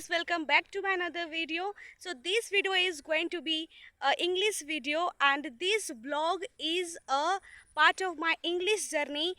Welcome back to my another video. So this video is going to be a English video, and this vlog is a part of my English journey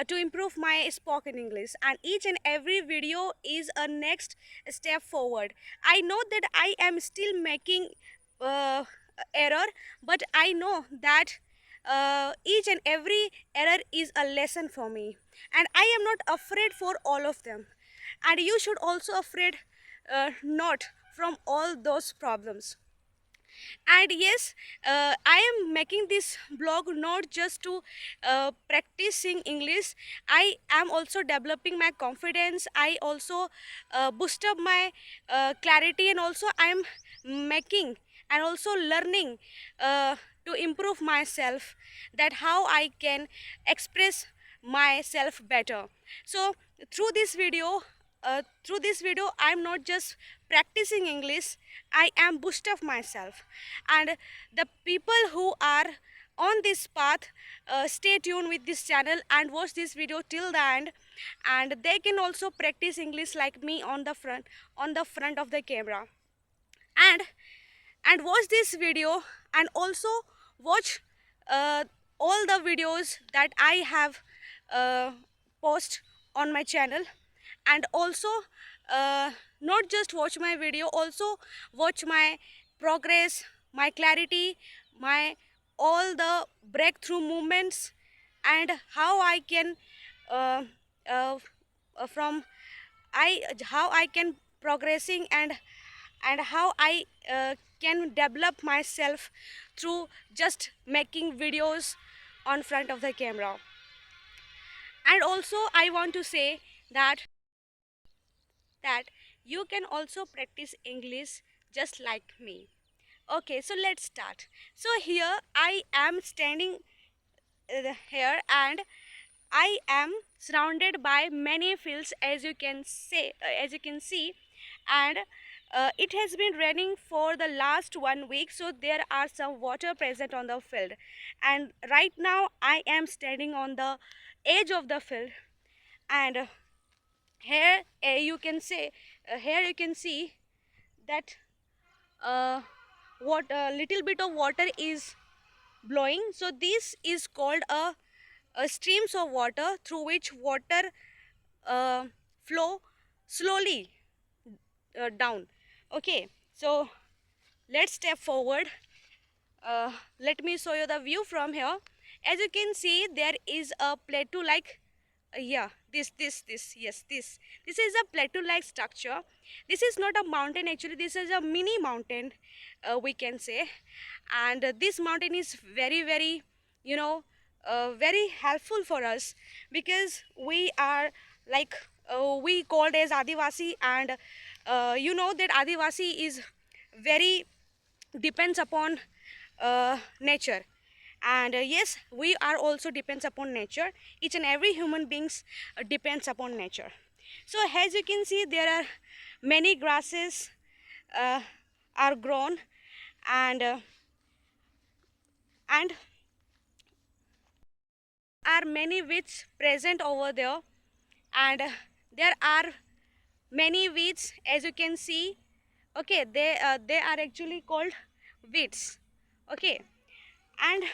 to improve my spoken English, and each and every video is a next step forward. I know that I am still making uh, error, but I know that each and every error is a lesson for me, and I am not afraid for all of them, and you should also afraid not from all those problems. And yes, I am making this blog not just to practicing English. I am also developing my confidence. I also boost up my clarity, and also I am making and also learning to improve myself, that how I can express myself better. So through this video I'm not just practicing English, I am boost up myself. And the people who are on this path, stay tuned with this channel and watch this video till the end, and they can also practice English like me on the front of the camera. And watch this video, and also watch uh, all the videos that I have post on my channel. And also not just watch my video, also watch my progress, my clarity, my all the breakthrough movements, and how I can uh, uh, from I how I can progressing, and how I can develop myself through just making videos on front of the camera. And also I want to say that you can also practice English just like me. Okay, so let's start. So here I am standing here, and I am surrounded by many fields, as you can see, and it has been raining for the last 1 week, so there are some water present on the field. And right now I am standing on the edge of the field, and here here you can see that what a little bit of water is blowing. So this is called a streams of water, through which water uh, flow slowly down. Okay, so let's step forward. Let me show you the view from here. As you can see, there is a plateau like yeah, this yes, this is a plateau like structure. This is not a mountain, actually this is a mini mountain, we can say. And this mountain is very, you know, very helpful for us, because we are like we called as Adivasi, and you know that Adivasi is very depends upon nature. And yes, we are also depends upon nature. Each and every human beings depends upon nature. So as you can see, there are many grasses uh, are grown, and and are many weeds present over there. And there are many weeds, as you can see. Okay, they are actually called weeds. Okay, and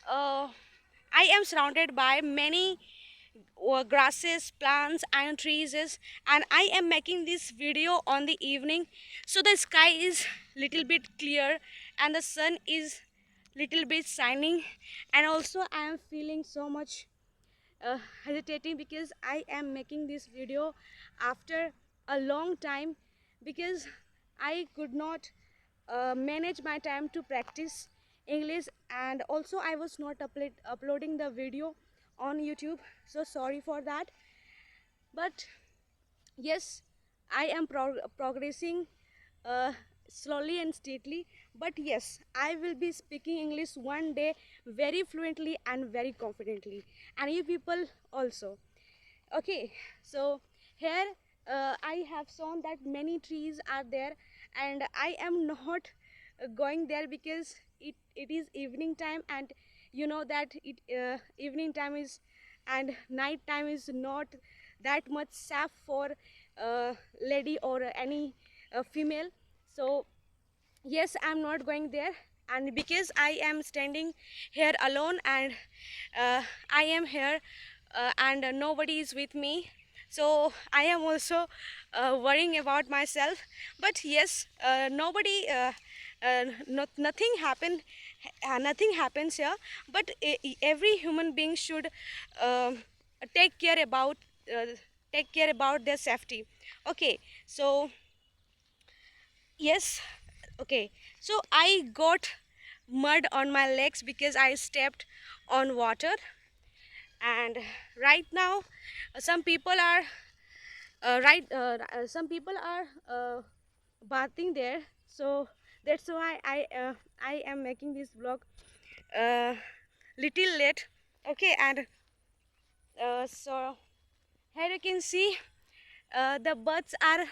uh, I am surrounded by many grasses, plants and trees, and I am making this video on the evening, so the sky is little bit clear and the sun is little bit shining. And also I am feeling so much hesitating, because I am making this video after a long time, because I could not manage my time to practice English, and also I was not uploading the video on YouTube, so sorry for that. But yes, I am progressing uh, slowly and steadily. But yes, I will be speaking English one day very fluently and very confidently, and you people also. Okay, so here I have shown that many trees are there, and I am not going there because it is evening time, and you know that evening time is and night time is not that much safe for lady or any female. So yes, I'm not going there, and because I am standing here alone, and I am here and nobody is with me, so I am also worrying about myself. But yes, nothing happened, nothing happens here. But every human being should um take care about uh, take care about their safety. Okay, so yes, okay, so I got mud on my legs because I stepped on water. And right now some people are some people are bathing there, so that's why I am making this vlog uh, little late. Okay, and so here you can see the birds are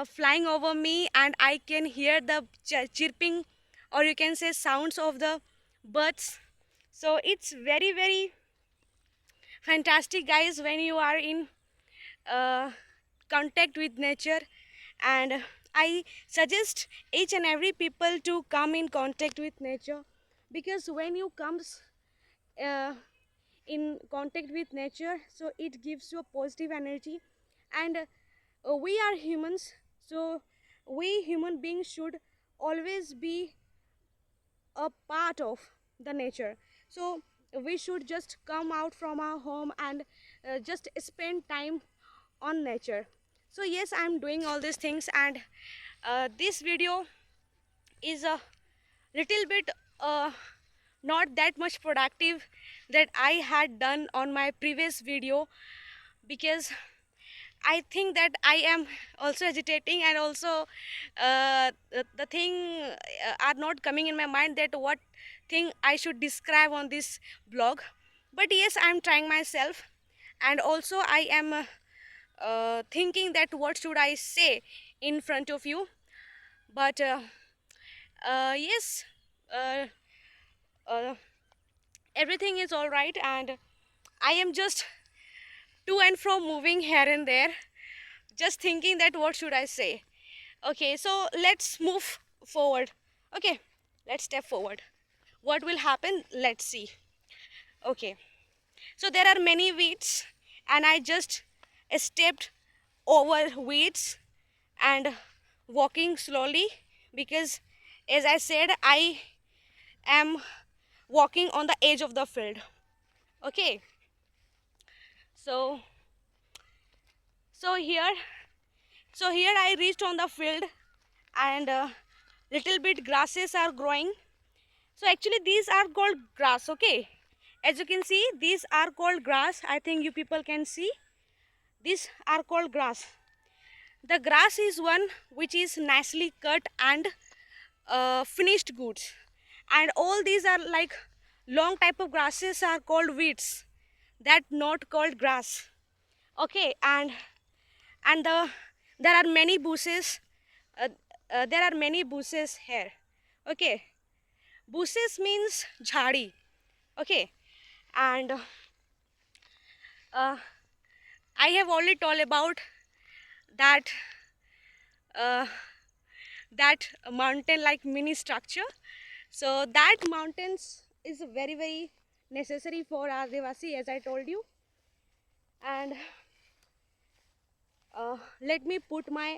flying over me, and I can hear the chirping, or you can say sounds of the birds. So it's very fantastic, guys, when you are in uh, contact with nature. And I suggest each and every people to come in contact with nature, because when you comes uh, in contact with nature, so it gives you a positive energy. And we are humans, so we human beings should always be a part of the nature. So we should just come out from our home and just spend time on nature. So yes, I'm doing all these things, and this video is a little bit not that much productive that I had done on my previous video, because I think that I am also agitating, and also the thing are not coming in my mind that what thing I should describe on this blog. But yes, I am trying myself, and also I am thinking that what should I say in front of you. But yes, uh, uh, everything is all right, and I am just to and fro moving here and there, just thinking that what should I say. Okay, so let's move forward. Okay, let's step forward. What will happen? Let's see. Okay, so there are many weeds, and I just stepped over weeds and walking slowly, because as I said, I am walking on the edge of the field. Okay, so so here I reached on the field, and little bit grasses are growing. So actually these are called grass. Okay, as you can see, these are called grass. I think you people can see, these are called grass. The grass is one which is nicely cut and finished goods, and all these are like long type of grasses are called weeds, that not called grass. Okay, and there are many bushes, uh, there are many bushes here. Okay, bushes means jhadi. Okay, and I have already told about that uh, that mountain like mini structure. So that mountains is very necessary for our Devasi, as I told you. And let me put my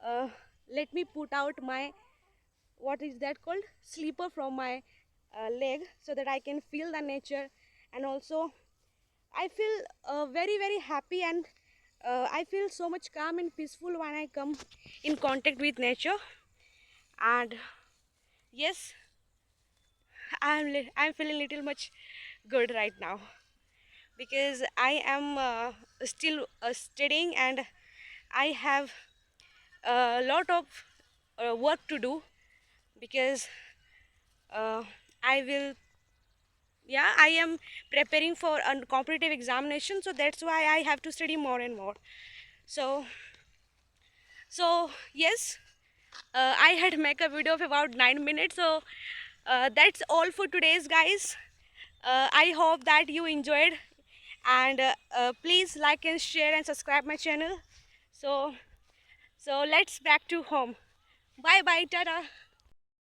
uh, let me put out my, what is that called, slipper from my leg, so that I can feel the nature. And also I feel very happy, and I feel so much calm and peaceful when I come in contact with nature. And yes, I'm feeling little much good right now, because I am still studying, and I have a lot of work to do, because uh, I will, yeah, I am preparing for a competitive examination, so that's why I have to study more and more. So yes, I had make a video of about 9 minutes. So that's all for today's, guys. I hope that you enjoyed, and please like and share and subscribe my channel. So let's back to home. Bye bye, tata.